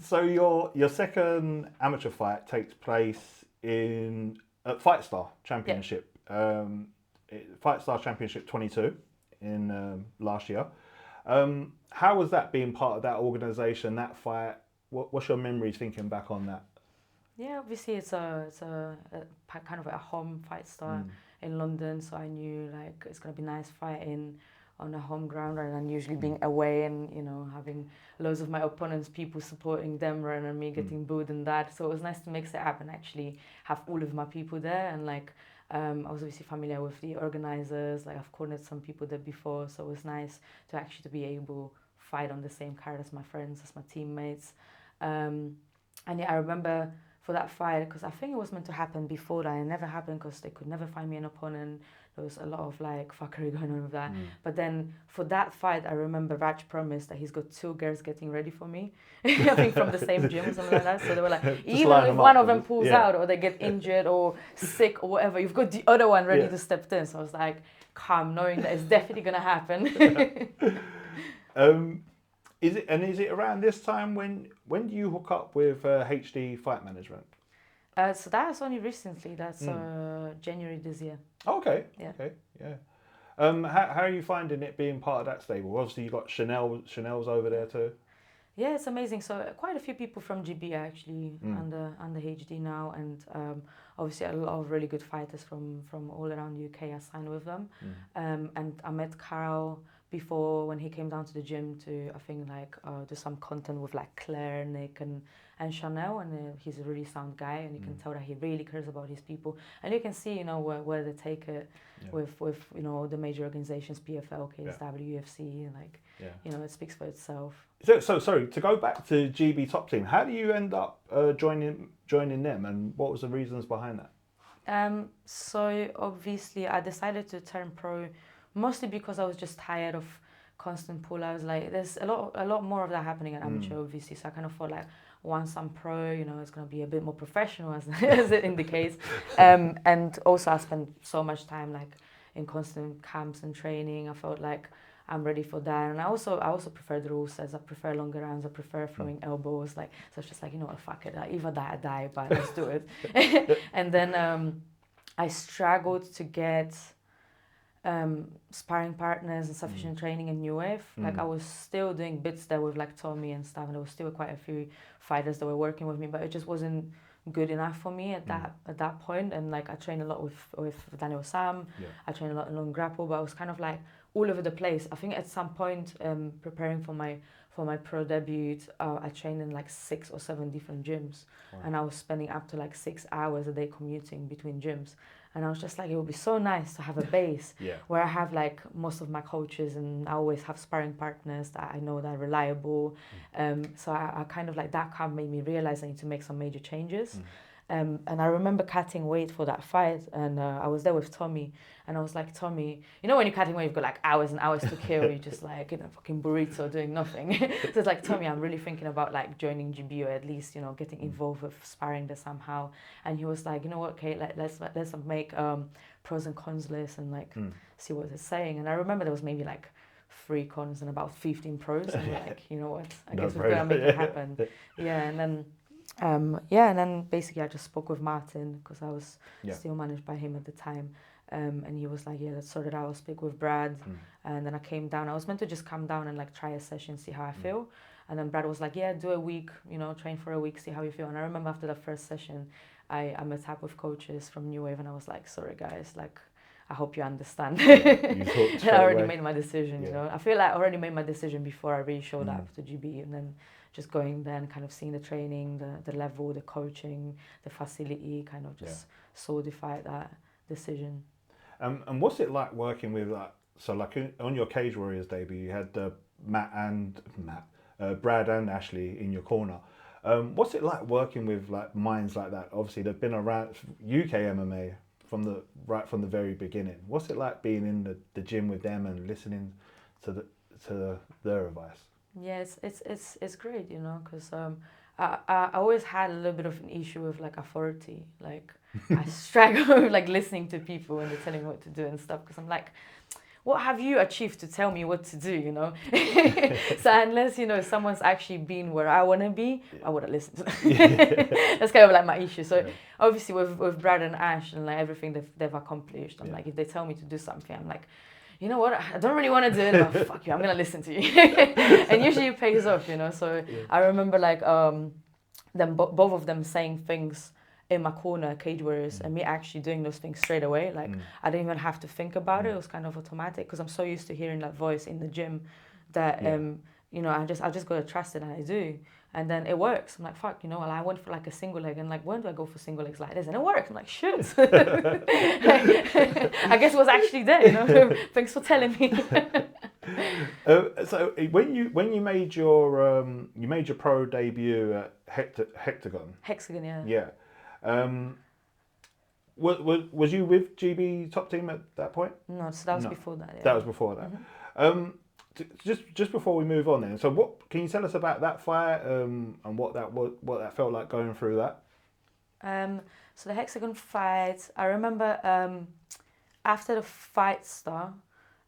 So your second amateur fight takes place in at Fightstar Championship. Fightstar Championship 22 in last year. How was that being part of that organisation, that fight? What's your memories thinking back on that? Yeah, obviously it's a kind of a home fight star in London, so I knew like it's gonna be nice fighting on a home ground rather than usually being away and having loads of my opponents, people supporting them rather than me getting booed and that. So it was nice to mix it up and actually have all of my people there and like. I was obviously familiar with the organizers, like I've cornered some people there before, so it was nice to actually to be able to fight on the same card as my friends, as my teammates. And yeah, I remember for that fight because I think it was meant to happen before that. It never happened because they could never find me an opponent. There was a lot of like fuckery going on with that. But then for that fight, I remember Raj promised that he's got two girls getting ready for me. I think from the same gym or something like that. So they were like, Just even line if them one up. of them pulls out or they get injured or sick or whatever, you've got the other one ready Yeah. to step in. So I was like, calm, knowing that it's definitely gonna happen. Um, is it around this time when do you hook up with HD Fight Management? So that's only recently. That's January this year. Okay, Yeah. okay, yeah. How are you finding it being part of that stable? Obviously, you got Chanel's over there too. Yeah, it's amazing. So quite a few people from GB are actually under HD now, and obviously a lot of really good fighters from all around the UK are signed with them. And I met Carl before when he came down to the gym to I think like do some content with like Claire, Nick, and Chanel, and he's a really sound guy, and you can tell that he really cares about his people, and you can see where they take it with the major organizations, PFL, KSW, UFC, and like it speaks for itself. So sorry to go back to GB Top Team. How do you end up joining them, and what was the reasons behind that? So obviously I decided to turn pro mostly because I was just tired of constant pull-outs. Like there's a lot more of that happening at amateur, obviously. So I kind of thought like once I'm pro, it's gonna be a bit more professional as it indicates. And also I spent so much time like in constant camps and training. I felt like I'm ready for that, and I also prefer the rule sets. I prefer longer rounds. I prefer throwing elbows. Like so, it's just like fuck it. Either die, I die, but let's do it. And then I struggled to get sparring partners and sufficient training in New Wave. Like I was still doing bits there with like Tommy and stuff, and there was still quite a few fighters that were working with me, but it just wasn't good enough for me at that point. And like I trained a lot with Daniel Sam. I trained a lot in long grapple, but I was kind of like all over the place. I think at some point preparing for my pro debut, I trained in like 6 or 7 different gyms. Wow. And I was spending up to like 6 hours a day commuting between gyms. And I was just like, it would be so nice to have a base where I have like most of my coaches, and I always have sparring partners that I know that are reliable. So I kind of like that camp made me realize I need to make some major changes. And I remember cutting weight for that fight, and I was there with Tommy, and I was like, Tommy, when you're cutting weight, you've got like hours and hours to kill, you're just like, fucking burrito doing nothing. So it's like, Tommy, I'm really thinking about like joining GB, or at least, getting involved with sparring there somehow. And he was like, you know what, Kate, let's make pros and cons list and like see what it's saying. And I remember there was maybe like 3 cons and about 15 pros, and we're like, you know what, I guess we're gonna make it happen. And then and then basically I just spoke with Martin because I was still managed by him at the time, and he was like, let's sort it out. I'll speak with Brad. And then I came down. I was meant to just come down and like try a session, see how I feel. And then Brad was like, do a week, train for a week, see how you feel. And I remember after the first session I met up with coaches from New Wave, and I was like, sorry guys, like I hope you understand. I already made my decision. I feel like I already made my decision before I really showed up to GB, and then just going there and kind of seeing the training, the level, the coaching, the facility, kind of just solidified that decision. And what's it like working with on your Cage Warriors debut, you had Brad and Ashley in your corner. What's it like working with like minds like that? Obviously, they've been around UK MMA from the very beginning. What's it like being in the gym with them and listening to their advice? Yeah, it's great, because I always had a little bit of an issue with like authority. Like I struggle with like listening to people when they're telling me what to do and stuff, because I'm like, what have you achieved to tell me what to do, you know? So unless, you know, someone's actually been where I want to be, I wouldn't listen to them. That's kind of like my issue. So obviously with Brad and Ash and like everything they've accomplished, I'm like, if they tell me to do something, I'm like, you know what, I don't really want to do it, but fuck you, I'm going to listen to you. And usually it pays off, you know? So I remember like both of them saying things in my corner, Cage Warriors, and me actually doing those things straight away. Like I didn't even have to think about it. It was kind of automatic because I'm so used to hearing that voice in the gym that you know, I just gotta trust it, and I do. And then it works. I'm like, fuck, you know, well, I went for like a single leg, and like, when do I go for single legs like this? And it works. I'm like, shit. I guess it was actually there, you know. Thanks for telling me. So when you made your pro debut at Hexagone. Hexagone, yeah. Yeah. Was you with GB Top Team at that point? No, so that was before that. Yeah. That was before that. Just before we move on, then. So what can you tell us about that fight and what that felt like going through that? So the Hexagone fight, I remember after the Fightstar,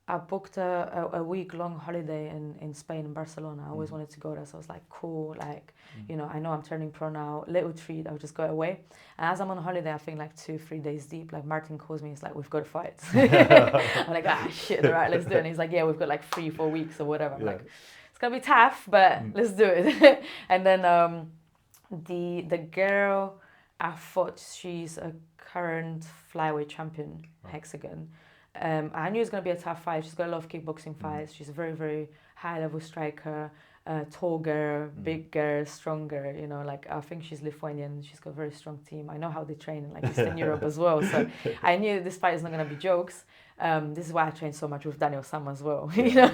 I booked a week-long holiday in Spain, in Barcelona. I always wanted to go there, so I was like, cool, like, you know, I know I'm turning pro now, little treat, I'll just go away. And as I'm on holiday, I think like 2-3 days deep, like Martin calls me, he's like, we've got a fight. I'm like, shit, all right, let's do it. And he's like, yeah, we've got like 3-4 weeks or whatever. I'm like, it's gonna be tough, but let's do it. And then the girl, I thought she's a current flyweight champion, Hexagone. I knew it was going to be a tough fight. She's got a lot of kickboxing fights. She's a very, very high-level striker, tall girl, big girl, strong girl. You know, like, I think she's Lithuanian. She's got a very strong team. I know how they train in like Eastern Europe as well. So I knew this fight is not going to be jokes. This is why I trained so much with Daniel Sam as well. You know,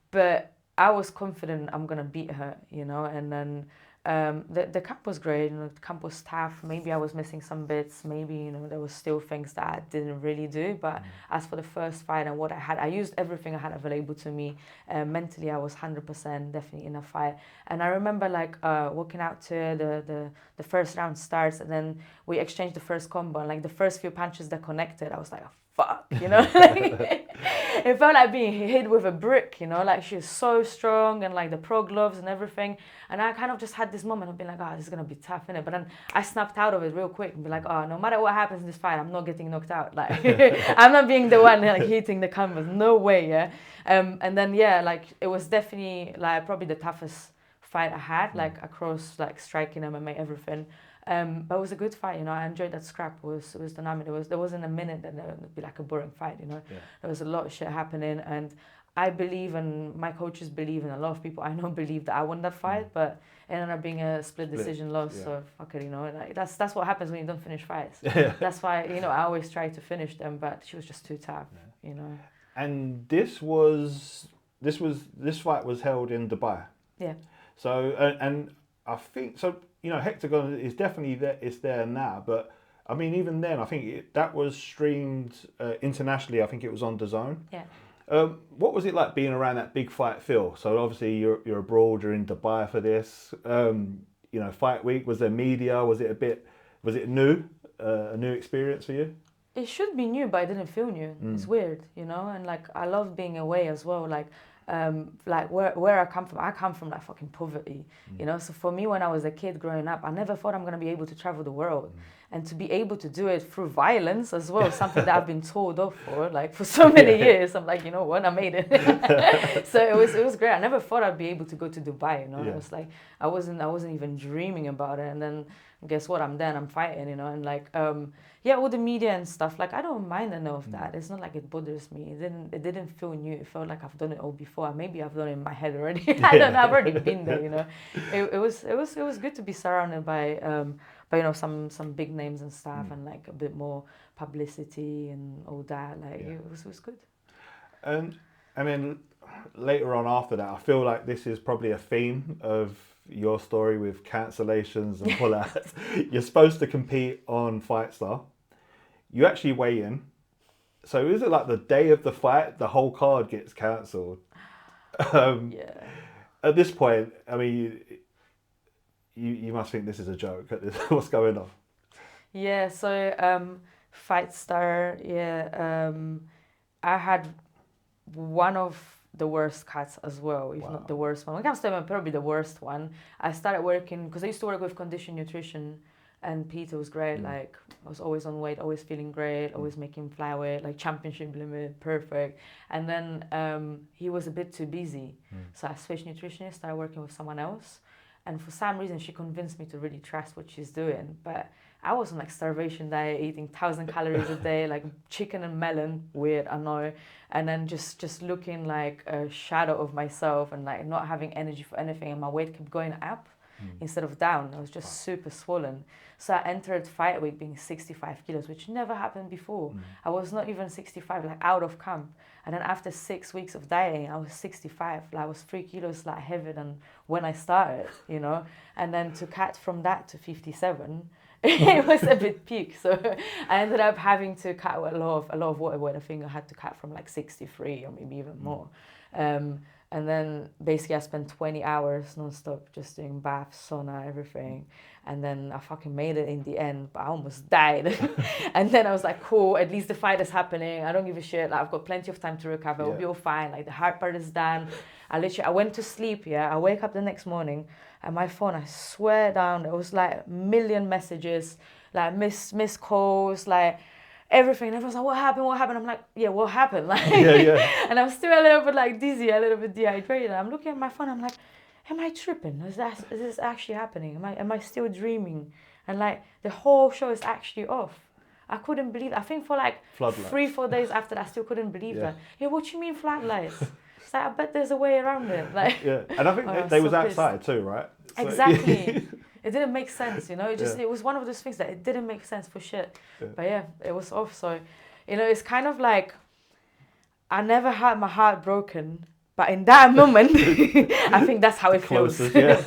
but I was confident I'm going to beat her. You know, and then. The camp was great, you know, the camp was tough. Maybe I was missing some bits, maybe, you know, there was still things that I didn't really do, but as for the first fight and what I had, I used everything I had available to me. Mentally, I was 100% definitely in a fight. And I remember like walking out to the first round starts, and then we exchanged the first combo, and like the first few punches that connected, I was like, oh, fuck, you know. It felt like being hit with a brick, you know, like she was so strong, and like the pro gloves and everything. And I kind of just had this moment of being like, this is going to be tough, innit? But then I snapped out of it real quick and be like, no matter what happens in this fight, I'm not getting knocked out. Like, I'm not being the one like hitting the canvas. No way, yeah. And then, yeah, like it was definitely like probably the toughest fight I had, like across like striking, MMA, everything. But it was a good fight, you know. I enjoyed that scrap. It was dynamic. There wasn't a minute that there would be like a boring fight, you know. There was a lot of shit happening, and I believe, and my coaches believe, and a lot of people I know believe that I won that fight, but it ended up being a split decision loss. So fuck it, you know. Like that's what happens when you don't finish fights. That's why, you know, I always try to finish them, but she was just too tough, you know. And this fight was held in Dubai. Yeah. So and I think so. You know, Hexagone is definitely there. It's there now, but I mean, even then, I think that was streamed internationally. I think it was on DAZN. Yeah. What was it like being around that big fight feel? So obviously you're abroad. You're in Dubai for this. You know, fight week. Was there media? Was it new? A new experience for you? It should be new, but it didn't feel new. It's weird, you know. And like I love being away as well. Like where I come from like fucking poverty, you know. So for me, when I was a kid growing up, I never thought I'm gonna be able to travel the world, and to be able to do it through violence as well, something that I've been told off for like for so many years. I'm like, you know what, I made it. So it was great. I never thought I'd be able to go to Dubai, you know. It was like I wasn't even dreaming about it, and then guess what? I'm there and I'm fighting, you know. And like all the media and stuff, like I don't mind any of that. It's not like it bothers me. It didn't feel new. It felt like I've done it all before. Maybe I've done it in my head already. I don't know. I've already been there, you know. It was good to be surrounded by you know, some big names and stuff, and like a bit more publicity and all that. Like it was good. And I mean, later on after that, I feel like this is probably a theme of your story with cancellations and pullouts. You're supposed to compete on Fightstar. You actually weigh in. So is it like the day of the fight, the whole card gets cancelled? At this point, I mean, you must think this is a joke. What's going on? Yeah, so Fightstar, I had one of the worst cuts as well, if not the worst one. I can't say probably the worst one. I started working, because I used to work with condition nutrition, and Peter was great. Like, I was always on weight, always feeling great, always making flyweight, like championship limit, perfect. And then he was a bit too busy. So I switched nutritionists, started working with someone else. And for some reason, she convinced me to really trust what she's doing. But I was on like starvation diet, eating 1,000 calories a day, like chicken and melon, weird, I know. And then just looking like a shadow of myself and like not having energy for anything. And my weight kept going up instead of down. I was just super swollen. So I entered fight week being 65 kilos, which never happened before. I was not even 65, like out of camp. And then after 6 weeks of dieting, I was 65. Like I was 3 kilos like heavier than when I started, you know. And then to cut from that to 57, it was a bit peak. So I ended up having to cut a lot of water weight. I think I had to cut from like 63 or maybe even more. And then basically I spent 20 hours non-stop just doing baths, sauna, everything. And then I fucking made it in the end, but I almost died. And then I was like, cool, at least the fight is happening. I don't give a shit. Like, I've got plenty of time to recover. I'll be all fine. Like, the hard part is done. I went to sleep, I wake up the next morning and my phone, I swear down, there was like a million messages, like missed calls, like everything. And everyone's like, what happened? I'm like, yeah, what happened? Like, and I'm still a little bit like dizzy, a little bit dehydrated. I'm looking at my phone, I'm like, am I tripping? Is this actually happening? Am I still dreaming? And like the whole show is actually off. I couldn't believe it. I think for like 3-4 days after that, I still couldn't believe that. Yeah, what do you mean floodlights? It's like, I bet there's a way around it. Like, and I think they was outside too, right? So, exactly. It didn't make sense, you know. It was one of those things that it didn't make sense for shit. But yeah, it was off. So, you know, it's kind of like I never had my heart broken, but in that moment, I think that's how it feels. Closest, yeah.